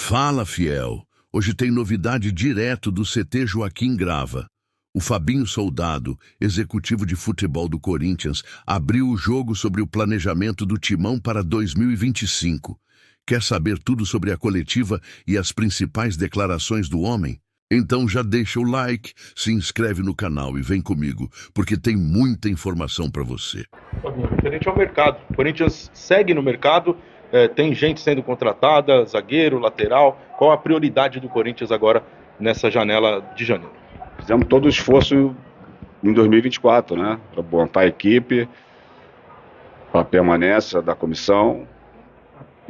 Fala, fiel. Hoje tem novidade direto do CT Joaquim Grava. O Fabinho Soldado, executivo de futebol do Corinthians, abriu o jogo sobre o planejamento do Timão para 2025. Quer saber tudo sobre a coletiva e as principais declarações do homem? Então já deixa o like, se inscreve no canal e vem comigo, porque tem muita informação para você. Referente ao mercado, o Corinthians segue no mercado, tem gente sendo contratada, zagueiro, lateral. Qual a prioridade do Corinthians agora nessa janela de janeiro? Fizemos todo o esforço em 2024, né? Para montar a equipe, para a permanência da comissão.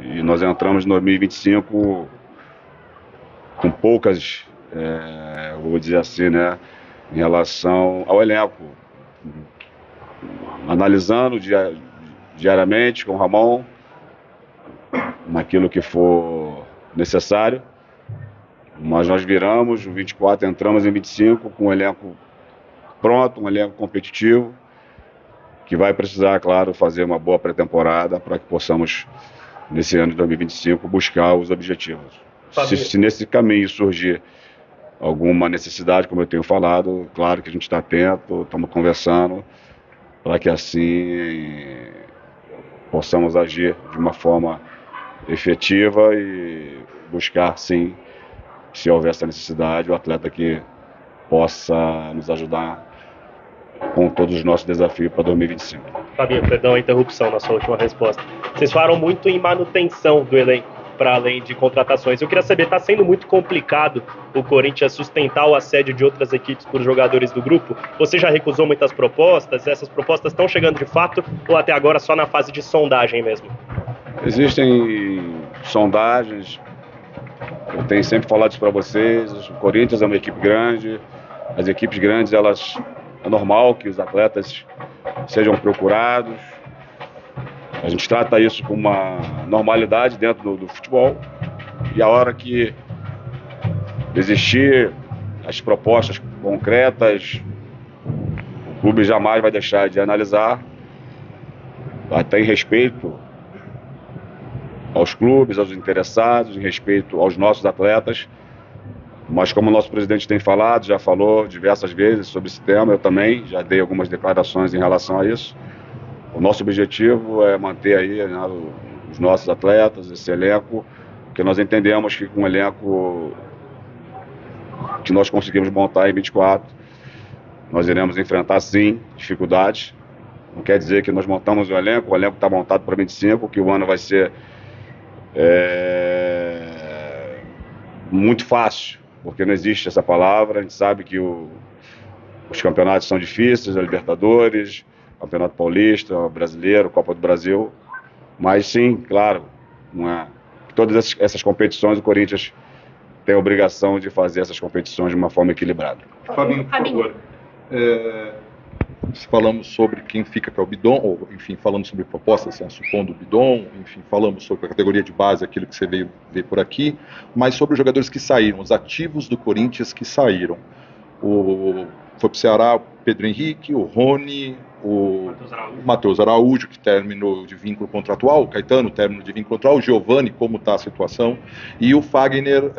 E nós entramos em 2025 com poucas, vou dizer assim, né? Em relação ao elenco. Analisando diariamente com o Ramon, naquilo que for necessário. Mas nós viramos, o 24 entramos em 25 com um elenco pronto, um elenco competitivo, que vai precisar, claro, fazer uma boa pré-temporada para que possamos, nesse ano de 2025, buscar os objetivos. Se nesse caminho surgir alguma necessidade, como eu tenho falado, claro que a gente está atento, estamos conversando, para que assim possamos agir de uma forma efetiva e buscar, sim, se houver essa necessidade, o atleta que possa nos ajudar com todos os nossos desafios para 2025. Fabinho, perdão a interrupção na sua última resposta. Vocês falaram muito em manutenção do elenco, para além de contratações. Eu queria saber, está sendo muito complicado o Corinthians sustentar o assédio de outras equipes por jogadores do grupo? Você já recusou muitas propostas? Essas propostas estão chegando de fato ou até agora só na fase de sondagem mesmo? Existem sondagens, eu tenho sempre falado isso para vocês, o Corinthians é uma equipe grande, as equipes grandes, é normal que os atletas sejam procurados, a gente trata isso com uma normalidade dentro do futebol, e a hora que existir as propostas concretas, o clube jamais vai deixar de analisar, até em respeito aos clubes, aos interessados, em respeito aos nossos atletas. Mas como o nosso presidente tem falado, já falou diversas vezes sobre esse tema, eu também já dei algumas declarações em relação a isso. O nosso objetivo é manter aí, né, os nossos atletas, esse elenco, porque nós entendemos que com o elenco que nós conseguimos montar em 24, nós iremos enfrentar sim dificuldades. Não quer dizer que nós montamos o elenco está montado para 25, que o ano vai ser muito fácil, porque não existe essa palavra. A gente sabe que os campeonatos são difíceis, a Libertadores, Campeonato Paulista, Brasileiro, Copa do Brasil, mas sim, claro, todas essas competições o Corinthians tem a obrigação de fazer essas competições de uma forma equilibrada. Fabinho, por favor. Falamos sobre quem fica, que é o Bidon, ou enfim, falamos sobre propostas, supondo o Bidon, enfim, falamos sobre a categoria de base, aquilo que você veio ver por aqui, mas sobre os jogadores que saíram, os ativos do Corinthians que saíram. Foi para o Ceará o Pedro Henrique, o Rony, o Matheus Araújo, que terminou de vínculo contratual, o Caetano, término de vínculo contratual, o Giovani, como está a situação, e o Fagner.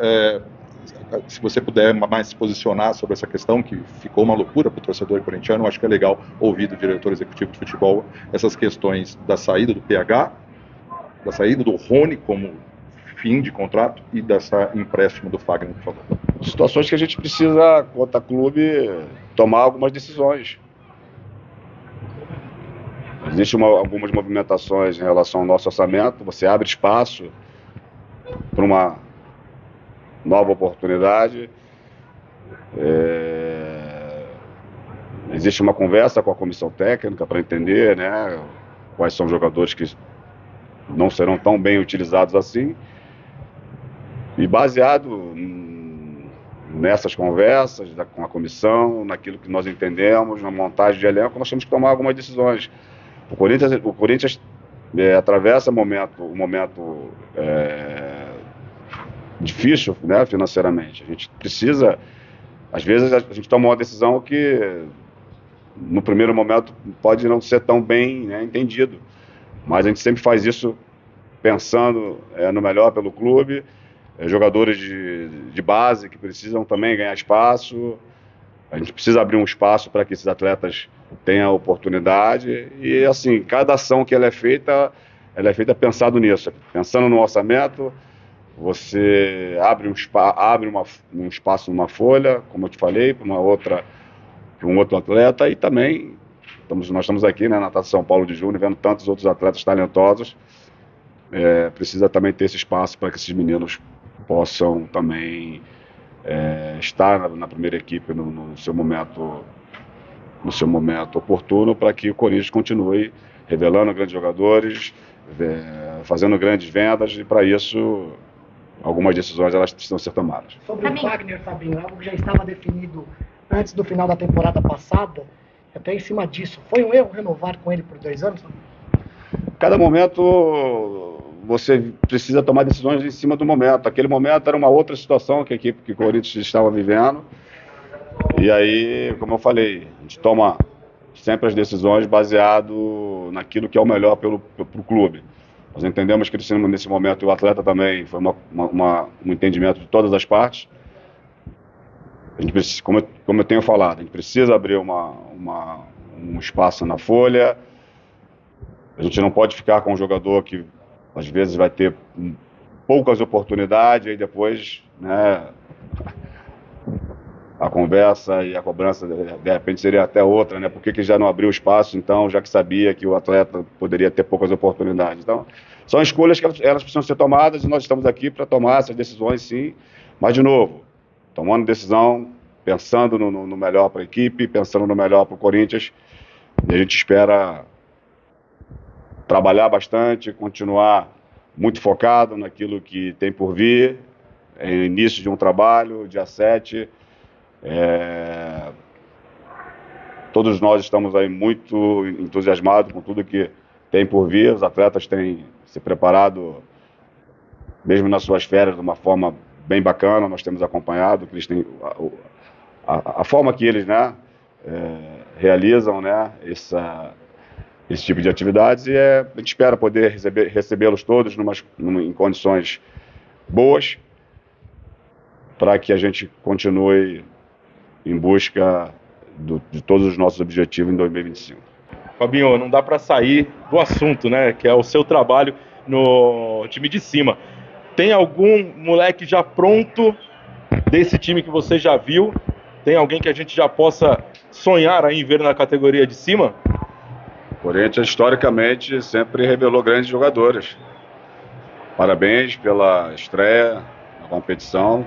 Se você puder mais se posicionar sobre essa questão, que ficou uma loucura para o torcedor corintiano, eu acho que é legal ouvir do diretor executivo de futebol essas questões da saída do PH, da saída do Rony como fim de contrato e dessa empréstimo do Fagner, por favor. Situações que a gente precisa, quanto clube, tomar algumas decisões. Existem algumas movimentações em relação ao nosso orçamento, você abre espaço para uma nova oportunidade. Existe uma conversa com a comissão técnica para entender, né, quais são os jogadores que não serão tão bem utilizados assim. E baseado nessas conversas com a comissão, naquilo que nós entendemos, na montagem de elenco, nós temos que tomar algumas decisões. O Corinthians atravessa um momento difícil, né, financeiramente. A gente precisa, às vezes a gente toma uma decisão que no primeiro momento pode não ser tão bem, né, entendido, mas a gente sempre faz isso pensando no melhor pelo clube, jogadores de base que precisam também ganhar espaço. A gente precisa abrir um espaço para que esses atletas tenham oportunidade. E assim, cada ação que ela é feita pensando nisso, pensando no orçamento. Você abre um espaço numa folha, como eu te falei, para um outro atleta, e também nós estamos aqui, né, na Taça São Paulo de Júnior, vendo tantos outros atletas talentosos. Precisa também ter esse espaço para que esses meninos possam também estar na primeira equipe no seu momento oportuno, para que o Corinthians continue revelando grandes jogadores, fazendo grandes vendas, e para isso algumas decisões elas precisam ser tomadas. Sobre o Wagner, Fabinho, algo que já estava definido antes do final da temporada passada, até em cima disso, foi um erro renovar com ele por 2 anos? Cada momento você precisa tomar decisões em cima do momento. Aquele momento era uma outra situação que a equipe que o Corinthians estava vivendo. E aí, como eu falei, a gente toma sempre as decisões baseado naquilo que é o melhor para o clube. Nós entendemos que nesse momento o atleta também foi um entendimento de todas as partes. A gente precisa, como eu tenho falado, a gente precisa abrir um espaço na folha. A gente não pode ficar com um jogador que às vezes vai ter poucas oportunidades e depois, né, a conversa e a cobrança de repente seria até outra, né? Por que já não abriu espaço, então, já que sabia que o atleta poderia ter poucas oportunidades? Então, são escolhas que elas precisam ser tomadas, e nós estamos aqui para tomar essas decisões, sim. Mas, de novo, tomando decisão, pensando no melhor para a equipe, pensando no melhor para o Corinthians, e a gente espera trabalhar bastante, continuar muito focado naquilo que tem por vir. É o início de um trabalho, dia 7. Todos nós estamos aí muito entusiasmados com tudo que tem por vir. Os atletas têm se preparado, mesmo nas suas férias, de uma forma bem bacana. Nós temos acompanhado que eles têm a forma que eles, né, realizam, né, esse tipo de atividades, e a gente espera poder recebê-los todos em condições boas, para que a gente continue em busca de todos os nossos objetivos em 2025. Fabinho, não dá para sair do assunto, né, que é o seu trabalho no time de cima. Tem algum moleque já pronto desse time que você já viu? Tem alguém que a gente já possa sonhar aí em ver na categoria de cima? O Corinthians, historicamente, sempre revelou grandes jogadores. Parabéns pela estreia na competição.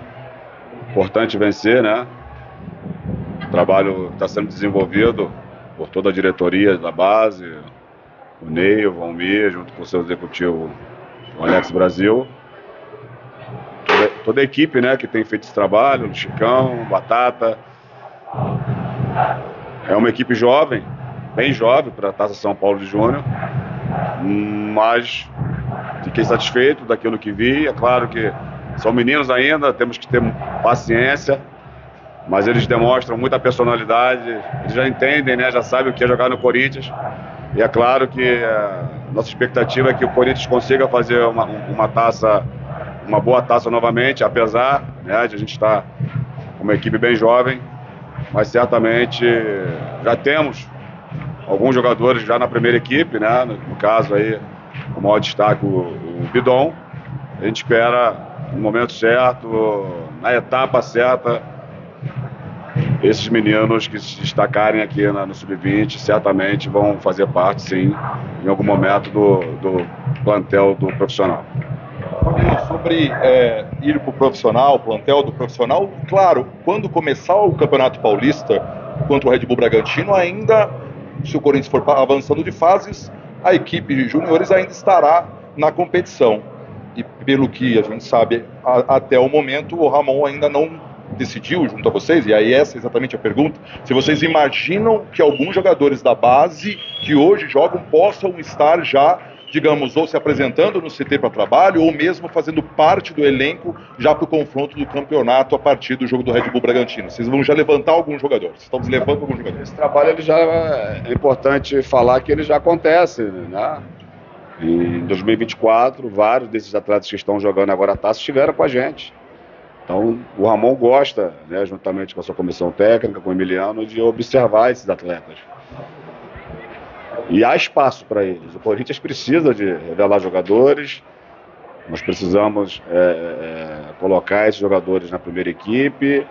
Importante vencer, né? O trabalho está sendo desenvolvido por toda a diretoria da base, o Ney, o Valmir, junto com o seu executivo, o Alex Brasil. Toda a equipe, né, que tem feito esse trabalho, o Chicão, o Batata. É uma equipe jovem, bem jovem para a Taça São Paulo de Júnior, mas fiquei satisfeito daquilo que vi. É claro que são meninos ainda, temos que ter paciência, mas eles demonstram muita personalidade, eles já entendem, né, já sabem o que é jogar no Corinthians, e é claro que nossa expectativa é que o Corinthians consiga fazer uma boa taça novamente, apesar, né, de a gente estar com uma equipe bem jovem, mas certamente já temos alguns jogadores já na primeira equipe, né, no caso aí, o maior destaque o Bidon. A gente espera no momento certo, na etapa certa, esses meninos que se destacarem aqui no Sub-20 certamente vão fazer parte, sim, em algum momento do plantel do profissional. Sobre ir para o profissional, plantel do profissional, claro, quando começar o Campeonato Paulista contra o Red Bull Bragantino, ainda, se o Corinthians for avançando de fases, a equipe de juniores ainda estará na competição. E pelo que a gente sabe até o momento, o Ramon ainda não decidiu junto a vocês, e aí essa é exatamente a pergunta, se vocês imaginam que alguns jogadores da base que hoje jogam possam estar já, digamos, ou se apresentando no CT para trabalho, ou mesmo fazendo parte do elenco já para o confronto do campeonato a partir do jogo do Red Bull Bragantino. Vocês vão já levantar alguns jogadores, estamos levando alguns jogadores. Esse trabalho ele já é importante falar que ele já acontece, né? Em 2024, vários desses atletas que estão jogando agora a taça estiveram com a gente. Então, o Ramon gosta, né, juntamente com a sua comissão técnica, com o Emiliano, de observar esses atletas. E há espaço para eles. O Corinthians precisa de revelar jogadores, nós precisamos colocar esses jogadores na primeira equipe,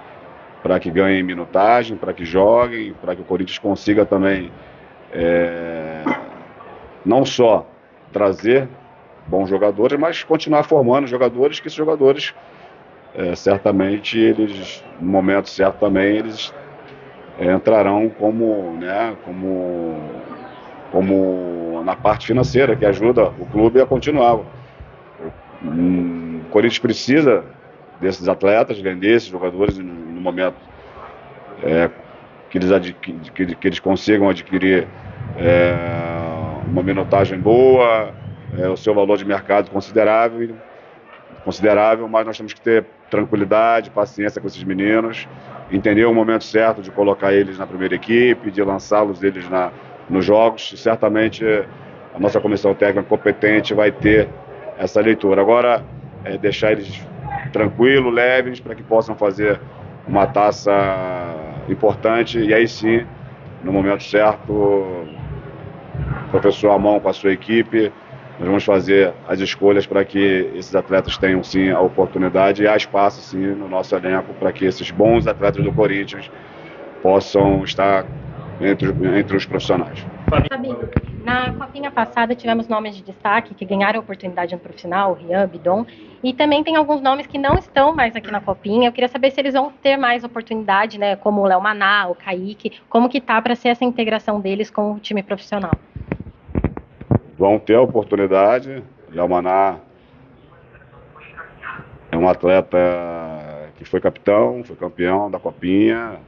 para que ganhem minutagem, para que joguem, para que o Corinthians consiga também não só trazer bons jogadores, mas continuar formando jogadores, que esses jogadores certamente eles, no momento certo também, eles entrarão como na parte financeira, que ajuda o clube a continuar. O Corinthians precisa desses atletas, vender esses jogadores no momento que eles consigam adquirir uma minutagem boa, o seu valor de mercado considerável, mas nós temos que ter tranquilidade, paciência com esses meninos, entender o momento certo de colocar eles na primeira equipe, de lançá-los eles nos jogos, e certamente a nossa comissão técnica competente vai ter essa leitura. Agora, deixar eles tranquilos, leves, para que possam fazer uma taça importante, e aí sim, no momento certo, o professor Amon com a sua equipe, nós vamos fazer as escolhas para que esses atletas tenham sim a oportunidade, e há espaço sim no nosso elenco para que esses bons atletas do Corinthians possam estar entre os profissionais. Fabinho, na copinha passada tivemos nomes de destaque que ganharam a oportunidade no profissional, Rian, Bidon, e também tem alguns nomes que não estão mais aqui na copinha. Eu queria saber se eles vão ter mais oportunidade, né, como o Léo Maná, o Kaique, como que tá para ser essa integração deles com o time profissional? Vão ter a oportunidade. Léo Maná é um atleta que foi capitão, foi campeão da copinha.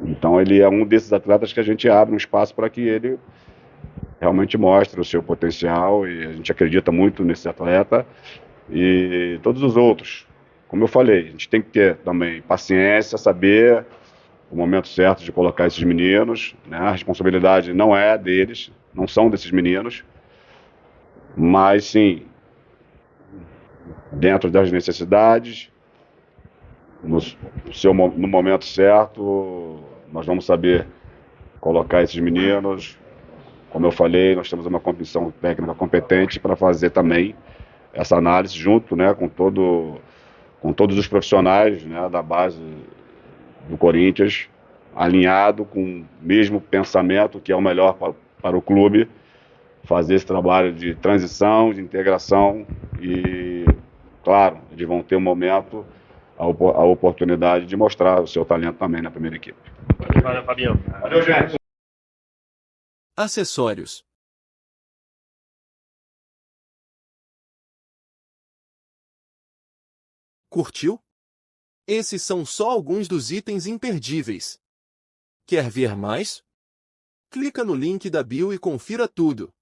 Então ele é um desses atletas que a gente abre um espaço para que ele realmente mostre o seu potencial, e a gente acredita muito nesse atleta. E todos os outros, como eu falei, a gente tem que ter também paciência, saber o momento certo de colocar esses meninos, né? A responsabilidade não é deles, não são desses meninos, mas sim, dentro das necessidades, no momento certo, nós vamos saber colocar esses meninos. Como eu falei, nós temos uma comissão técnica competente para fazer também essa análise junto, né, com todos os profissionais, né, da base do Corinthians, alinhado com o mesmo pensamento que é o melhor para o clube, fazer esse trabalho de transição, de integração, e, claro, eles vão ter um momento, a oportunidade de mostrar o seu talento também na primeira equipe. Valeu, Fabião. Valeu, gente. Acessórios. Curtiu? Esses são só alguns dos itens imperdíveis. Quer ver mais? Clica no link da bio e confira tudo.